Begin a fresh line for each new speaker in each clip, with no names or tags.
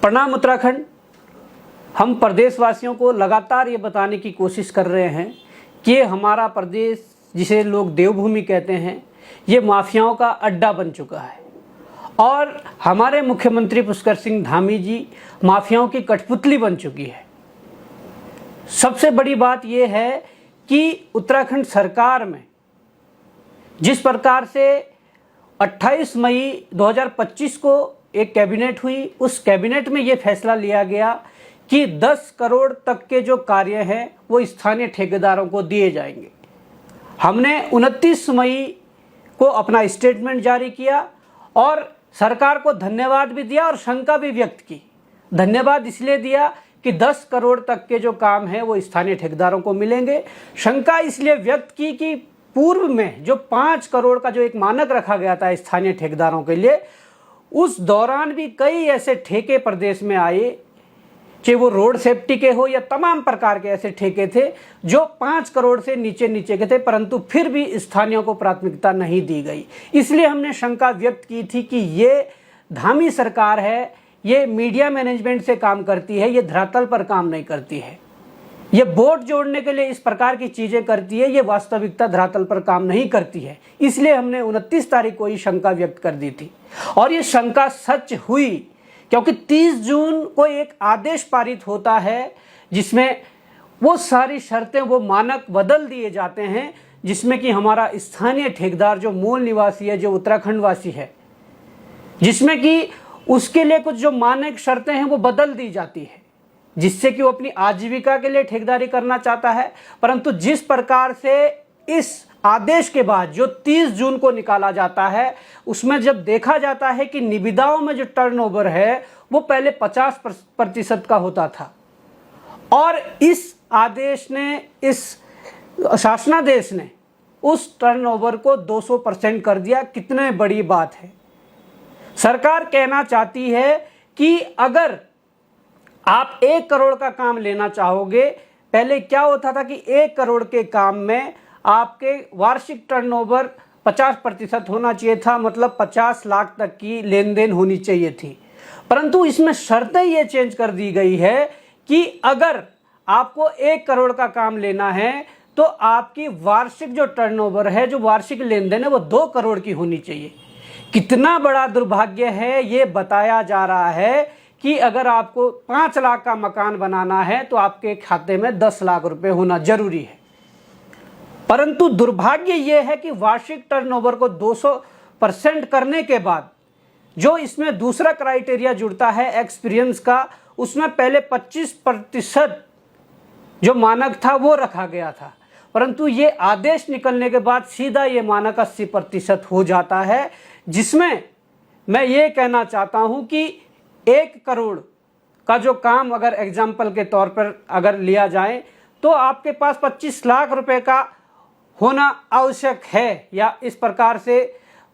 प्रणाम उत्तराखंड। हम प्रदेशवासियों को लगातार ये बताने की कोशिश कर रहे हैं कि ये हमारा प्रदेश, जिसे लोग देवभूमि कहते हैं, ये माफियाओं का अड्डा बन चुका है और हमारे मुख्यमंत्री पुष्कर सिंह धामी जी माफियाओं की कठपुतली बन चुकी है। सबसे बड़ी बात यह है कि उत्तराखंड सरकार में जिस प्रकार से 28 मई 2025 को एक कैबिनेट हुई, उस कैबिनेट में ये फैसला लिया गया कि 10 करोड़ तक के जो कार्य हैं वो स्थानीय ठेकेदारों को दिए जाएंगे। हमने 29 मई को अपना स्टेटमेंट जारी किया और सरकार को धन्यवाद भी दिया और शंका भी व्यक्त की। धन्यवाद इसलिए दिया कि 10 करोड़ तक के जो काम है वो स्थानीय ठेकेदारों को मिलेंगे। शंका इसलिए व्यक्त की कि पूर्व में जो 5 करोड़ का जो एक मानक रखा गया था स्थानीय ठेकेदारों के लिए, उस दौरान भी कई ऐसे ठेके प्रदेश में आए, चाहे वो रोड सेफ्टी के हो या तमाम प्रकार के ऐसे ठेके थे जो 5 करोड़ से नीचे के थे, परंतु फिर भी स्थानीयों को प्राथमिकता नहीं दी गई। इसलिए हमने शंका व्यक्त की थी कि ये धामी सरकार है, ये मीडिया मैनेजमेंट से काम करती है, ये धरातल पर काम नहीं करती है। ये वोट जोड़ने के लिए इस प्रकार की चीज़ें करती है, ये वास्तविकता धरातल पर काम नहीं करती है। इसलिए हमने 29 तारीख को ही शंका व्यक्त कर दी थी और ये शंका सच हुई, क्योंकि 30 जून को एक आदेश पारित होता है जिसमें वो सारी शर्तें, वो मानक बदल दिए जाते हैं, जिसमें कि हमारा स्थानीय ठेकेदार जो मूल निवासी है, जो उत्तराखंड वासी है, जिसमें कि उसके लिए कुछ जो मानक शर्तें हैं वो बदल दी जाती है, जिससे कि वो अपनी आजीविका के लिए ठेकेदारी करना चाहता है। परंतु जिस प्रकार से इस आदेश के बाद जो 30 जून को निकाला जाता है, उसमें जब देखा जाता है कि निविदाओं में जो टर्नओवर है वो पहले 50% का होता था और इस आदेश ने, इस शासनादेश ने उस टर्नओवर को 200% कर दिया। कितने बड़ी बात है। सरकार कहना चाहती है कि अगर आप 1 करोड़ का काम लेना चाहोगे, पहले क्या होता था कि 1 करोड़ के काम में आपके वार्षिक टर्नओवर 50% होना चाहिए था, मतलब 50 लाख तक की लेन देन होनी चाहिए थी। परंतु इसमें शर्तें ये चेंज कर दी गई है कि अगर आपको 1 करोड़ का काम लेना है तो आपकी वार्षिक जो टर्नओवर है, जो वार्षिक लेन देन है, वो 2 करोड़ की होनी चाहिए। कितना बड़ा दुर्भाग्य है। ये बताया जा रहा है कि अगर आपको 5 लाख का मकान बनाना है तो आपके खाते में 10 लाख रुपए होना जरूरी है। परंतु दुर्भाग्य यह है कि वार्षिक टर्नओवर को 200% करने के बाद जो इसमें दूसरा क्राइटेरिया जुड़ता है एक्सपीरियंस का, उसमें पहले 25% जो मानक था वो रखा गया था, परंतु ये आदेश निकलने के बाद सीधा ये मानक 80% हो जाता है, जिसमें मैं ये कहना चाहता हूं कि 1 करोड़ का जो काम अगर एग्जाम्पल के तौर पर अगर लिया जाए तो आपके पास 25 लाख रुपए का होना आवश्यक है, या इस प्रकार से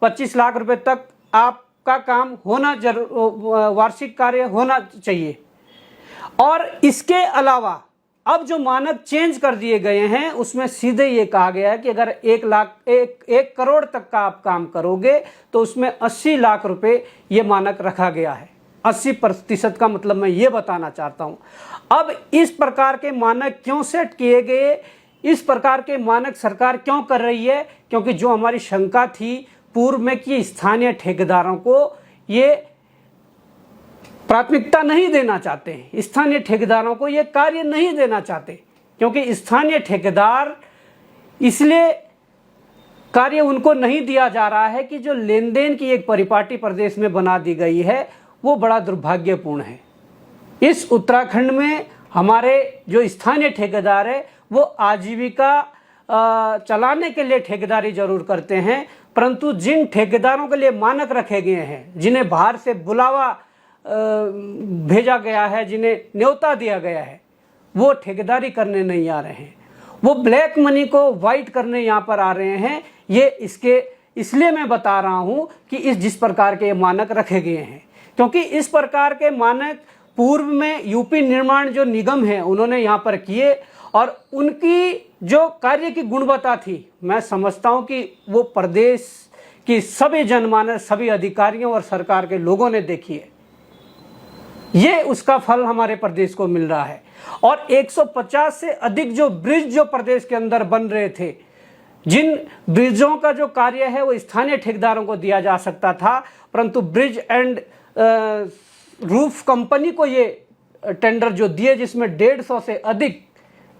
25 लाख रुपए तक आपका काम होना वार्षिक कार्य होना चाहिए। और इसके अलावा अब जो मानक चेंज कर दिए गए हैं उसमें सीधे ये कहा गया है कि अगर 1 करोड़ तक का आप काम करोगे तो उसमें 80 लाख रुपए ये मानक रखा गया है। 80% का मतलब मैं ये बताना चाहता हूँ। अब इस प्रकार के मानक क्यों सेट किए गए, इस प्रकार के मानक सरकार क्यों कर रही है? क्योंकि जो हमारी शंका थी पूर्व में कि स्थानीय ठेकेदारों को ये प्राथमिकता नहीं देना चाहते हैं, स्थानीय ठेकेदारों को ये कार्य नहीं देना चाहते, क्योंकि स्थानीय ठेकेदार इसलिए कार्य उनको नहीं दिया जा रहा है कि जो लेन देन की एक परिपाटी प्रदेश में बना दी गई है वो बड़ा दुर्भाग्यपूर्ण है। इस उत्तराखंड में हमारे जो स्थानीय ठेकेदार है वो आजीविका चलाने के लिए ठेकेदारी जरूर करते हैं, परंतु जिन ठेकेदारों के लिए मानक रखे गए हैं, जिन्हें बाहर से बुलावा भेजा गया है, जिन्हें न्योता दिया गया है, वो ठेकेदारी करने नहीं आ रहे हैं, वो ब्लैक मनी को वाइट करने यहाँ पर आ रहे हैं। ये इसलिए मैं बता रहा हूँ कि जिस प्रकार के मानक रखे गए हैं, क्योंकि इस प्रकार के मानक पूर्व में यूपी निर्माण जो निगम है उन्होंने यहाँ पर किए और उनकी जो कार्य की गुणवत्ता थी, मैं समझता हूँ कि वो प्रदेश की सभी जनमानस, सभी अधिकारियों और सरकार के लोगों ने देखी है। ये उसका फल हमारे प्रदेश को मिल रहा है। और 150 से अधिक जो ब्रिज जो प्रदेश के अंदर बन रहे थे, जिन ब्रिजों का जो कार्य है वो स्थानीय ठेकेदारों को दिया जा सकता था, परंतु ब्रिज एंड रूफ कंपनी को ये टेंडर जो दिए, जिसमें 150 से अधिक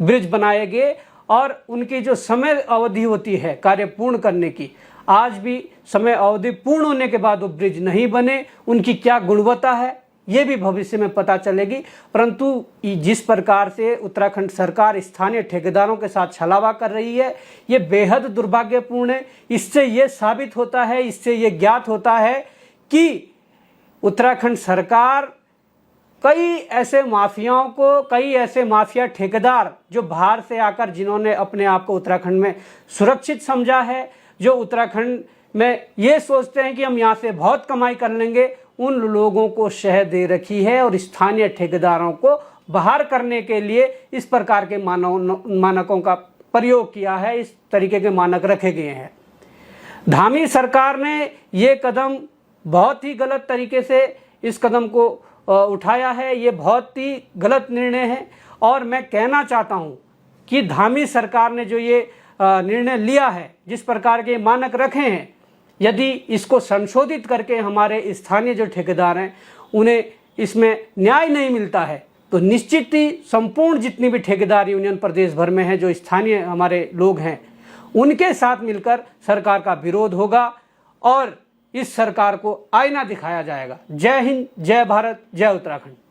ब्रिज बनाए गए और उनकी जो समय अवधि होती है कार्य पूर्ण करने की, आज भी समय अवधि पूर्ण होने के बाद वो ब्रिज नहीं बने। उनकी क्या गुणवत्ता है ये भी भविष्य में पता चलेगी। परंतु जिस प्रकार से उत्तराखंड सरकार स्थानीय ठेकेदारों के साथ छलावा कर रही है, ये बेहद दुर्भाग्यपूर्ण है। इससे ये साबित होता है, इससे ये ज्ञात होता है कि उत्तराखंड सरकार कई ऐसे माफियाओं को, कई ऐसे माफिया ठेकेदार जो बाहर से आकर जिन्होंने अपने आप को उत्तराखंड में सुरक्षित समझा है, जो उत्तराखंड में ये सोचते हैं कि हम यहाँ से बहुत कमाई कर लेंगे, उन लोगों को शह दे रखी है और स्थानीय ठेकेदारों को बाहर करने के लिए इस प्रकार के मानकों का प्रयोग किया है, इस तरीके के मानक रखे गए हैं। धामी सरकार ने ये कदम बहुत ही गलत तरीके से इस कदम को उठाया है। ये बहुत ही गलत निर्णय है और मैं कहना चाहता हूँ कि धामी सरकार ने जो ये निर्णय लिया है, जिस प्रकार के मानक रखे हैं, यदि इसको संशोधित करके हमारे स्थानीय जो ठेकेदार हैं उन्हें इसमें न्याय नहीं मिलता है, तो निश्चित ही संपूर्ण जितनी भी ठेकेदार यूनियन प्रदेश भर में है, जो स्थानीय हमारे लोग हैं, उनके साथ मिलकर सरकार का विरोध होगा और इस सरकार को आईना दिखाया जाएगा। जय हिंद, जय भारत, जय उत्तराखंड।